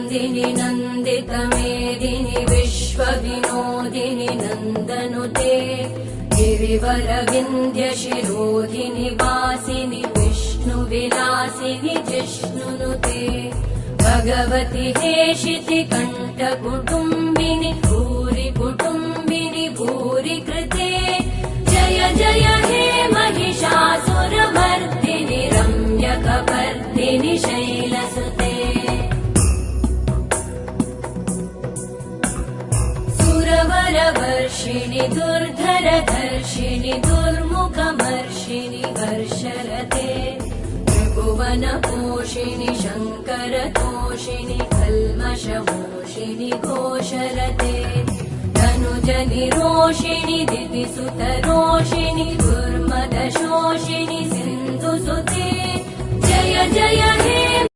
नन्दिनि नन्दितमेदिनि विश्वविनोदिनि नन्दनुते गिरिवरविन्ध्यशिरोधिनि वासिनि विष्णुविलासिनि जिष्णुनुते भगवति हेशिति कण्ठकुटुम्बिनि भूरि कुटुम्बिनि भूरि कृते जय जय हे महिषासुरमर्दिनि रम्यकपर्दिनि शैलसुते सुरवरवर्षिणि दुर्धरधर्षिणि दुर्मुखमर्षिणि वर्षरते त्रिभुवनपोषिणि शङ्करतोषिणि कल्मषमोषिणि घोषरते धनुजनिरोषिणि दितिसुतरोषिणि दुर्मदशोषिणि सिन्धुसुते जय जय हे